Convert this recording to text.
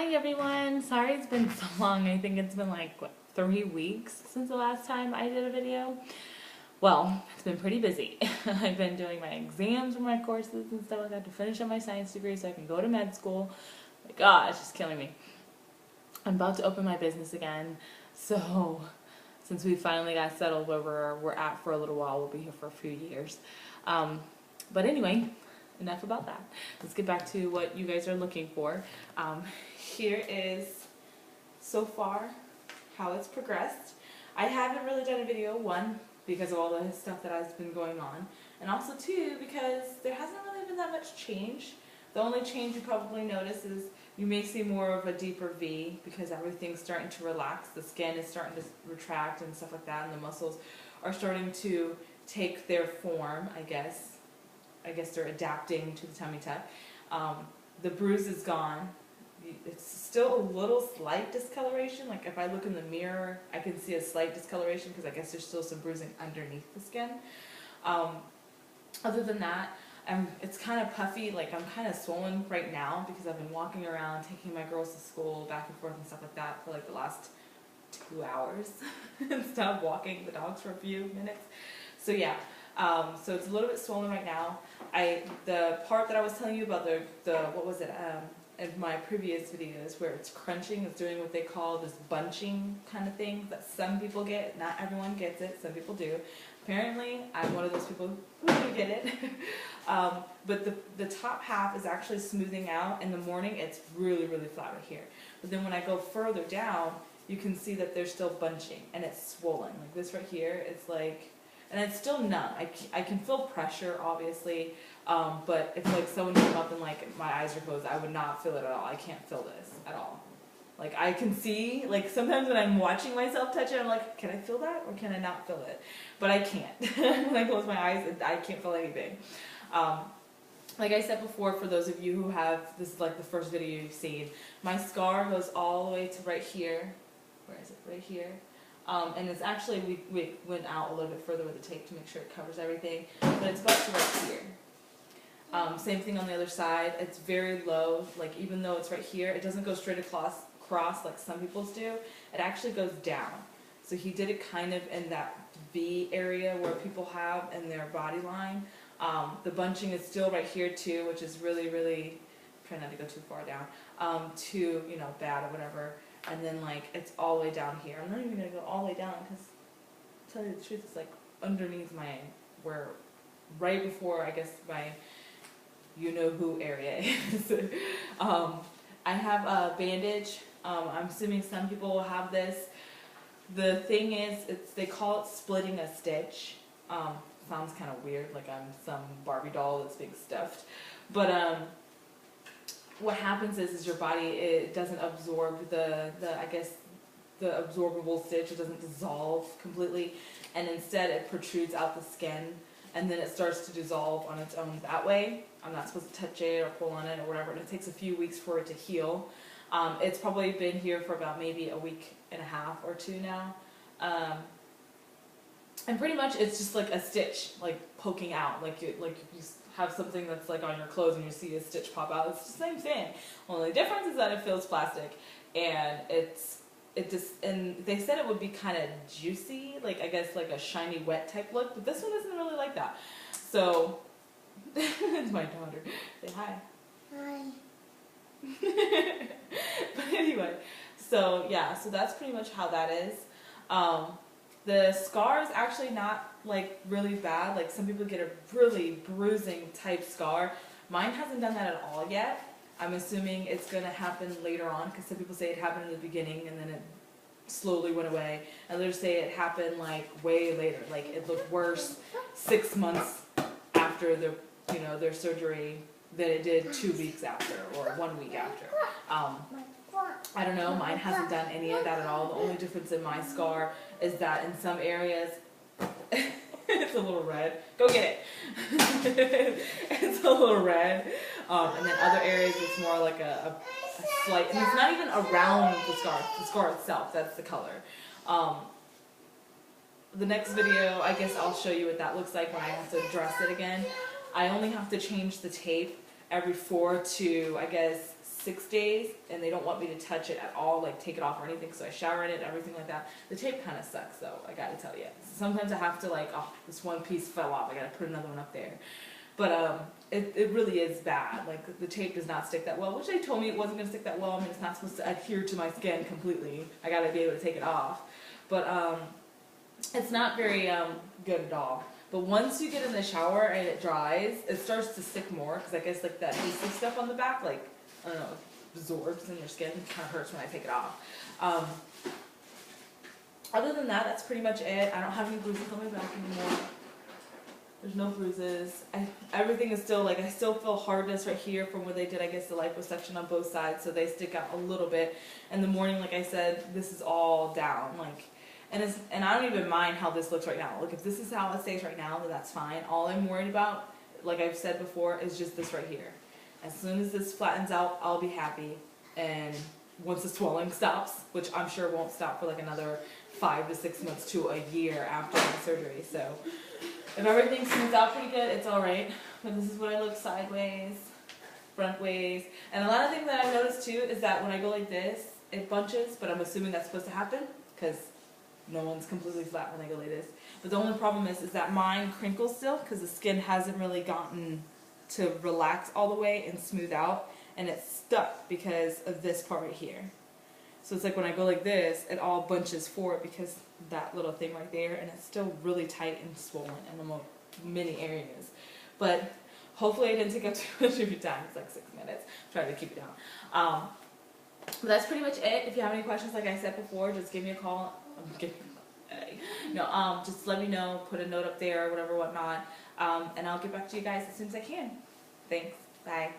Hi everyone, sorry it's been so long. I think it's been like, what, 3 weeks since the last time I did a video. Well, it's been pretty busy. I've been doing my exams for my courses and stuff like that to finish up my science degree so I can go to med school. My God, it's just killing me. I'm about to open my business again, so since we finally got settled where we're at for a little while, we'll be here for a few years. But anyway, enough about that. Let's get back to what you guys are looking for. Here is so far how it's progressed. I haven't really done a video, one, because of all the stuff that has been going on, and also two, because there hasn't really been that much change. The only change you probably notice is you may see more of a deeper V because everything's starting to relax. The skin is starting to retract and stuff like that, and the muscles are starting to take their form, I guess. I guess they're adapting to the tummy tuck. The bruise is gone. It's still a little slight discoloration. Like if I look in the mirror, I can see a slight discoloration because I guess there's still some bruising underneath the skin. Other than that, it's kind of puffy. Like I'm kind of swollen right now because I've been walking around, taking my girls to school, back and forth and stuff like that for like the last 2 hours instead of walking the dogs for a few minutes. So yeah. So it's a little bit swollen right now. The part that I was telling you about what was it, in my previous videos where it's crunching, it's doing what they call this bunching kind of thing that some people get. Not everyone gets it, some people do. Apparently, I'm one of those people who do get it. But the top half is actually smoothing out. In the morning, it's really, really flat right here. But then when I go further down, you can see that there's still bunching and it's swollen. Like this right here, it's like, and it's still numb. I can feel pressure, obviously, but if like someone came up and like my eyes are closed, I would not feel it at all. I can't feel this at all. Like I can see, like sometimes when I'm watching myself touch it, I'm like, can I feel that or can I not feel it? But I can't. When I close my eyes, I can't feel anything. Like I said before, for those of you who have, this is like the first video you've seen, my scar goes all the way to right here. Where is it? Right here. And it's actually, we went out a little bit further with the tape to make sure it covers everything, but it's about to right here. Same thing on the other side. It's very low, like even though it's right here, it doesn't go straight across like some people's do. It actually goes down. So he did it kind of in that V area where people have in their body line. The bunching is still right here too, which is really, really, try not to go too far down, too, bad or whatever. And then like it's all the way down here. I'm not even gonna go all the way down because, to tell you the truth, it's like underneath where right before I guess my you-know-who area is. I have a bandage. I'm assuming some people will have this. The thing is, they call it splitting a stitch. Sounds kind of weird, like I'm some Barbie doll that's being stuffed. But what happens is your body, it doesn't absorb the absorbable stitch. It doesn't dissolve completely, and instead it protrudes out the skin, and then it starts to dissolve on its own that way. I'm not supposed to touch it or pull on it or whatever, and it takes a few weeks for it to heal. It's probably been here for about maybe a week and a half or two now. And pretty much it's just like a stitch, like poking out, like you have something that's like on your clothes and you see a stitch pop out. It's the same thing. Only the difference is that it feels plastic, and and they said it would be kind of juicy, like I guess like a shiny wet type look, but this one isn't really like that. So it's my daughter. Say hi. Hi. But anyway, so yeah, so that's pretty much how that is. The scar is actually not like really bad. Like some people get a really bruising type scar. Mine hasn't done that at all yet. I'm assuming it's going to happen later on because some people say it happened in the beginning and then it slowly went away. And others say it happened like way later. Like it looked worse 6 months after their surgery than it did 2 weeks after or 1 week after. I don't know, mine hasn't done any of that at all. The only difference in my scar is that in some areas, it's a little red. Go get it. It's a little red. And then other areas it's more like a slight, and it's not even around the scar itself, that's the color. The next video, I guess I'll show you what that looks like when I have to dress it again. I only have to change the tape every 4 to, I guess, 6 days, and they don't want me to touch it at all, like take it off or anything, so I shower in it and everything like that. The tape kind of sucks though, I gotta tell you. Sometimes I have to like, oh, this one piece fell off, I gotta put another one up there. But it really is bad. Like the tape does not stick that well, which they told me it wasn't gonna stick that well. I mean, it's not supposed to adhere to my skin completely. I gotta be able to take it off. But it's not very good at all. But once you get in the shower and it dries, it starts to stick more, because I guess like that adhesive stuff on the back, like, I don't know, absorbs in your skin. It kind of hurts when I take it off. Other than that, that's pretty much it. I don't have any bruises on my back anymore. There's no bruises. Everything is still, like, I still feel hardness right here from where they did, I guess, the liposuction on both sides, so they stick out a little bit. In the morning, like I said, this is all down, like, and I don't even mind how this looks right now. Like, if this is how it stays right now, then that's fine. All I'm worried about, like I've said before, is just this right here. As soon as this flattens out, I'll be happy. And once the swelling stops, which I'm sure won't stop for like another 5 to 6 months to a year after my surgery. So if everything smooths out pretty good, it's alright. But this is what I look sideways, front ways. And a lot of things that I've noticed too is that when I go like this, it bunches, but I'm assuming that's supposed to happen because no one's completely flat when they go like this. But the only problem is that mine crinkles still because the skin hasn't really gotten to relax all the way and smooth out, and it's stuck because of this part right here. So it's like when I go like this, it all bunches forward because that little thing right there, and it's still really tight and swollen in the many areas. But hopefully I didn't take up too much of your time. It's like 6 minutes. Try to keep it down. But that's pretty much it. If you have any questions, like I said before, just give me a call. Just let me know, put a note up there or whatever, whatnot, and I'll get back to you guys as soon as I can. Thanks. Bye.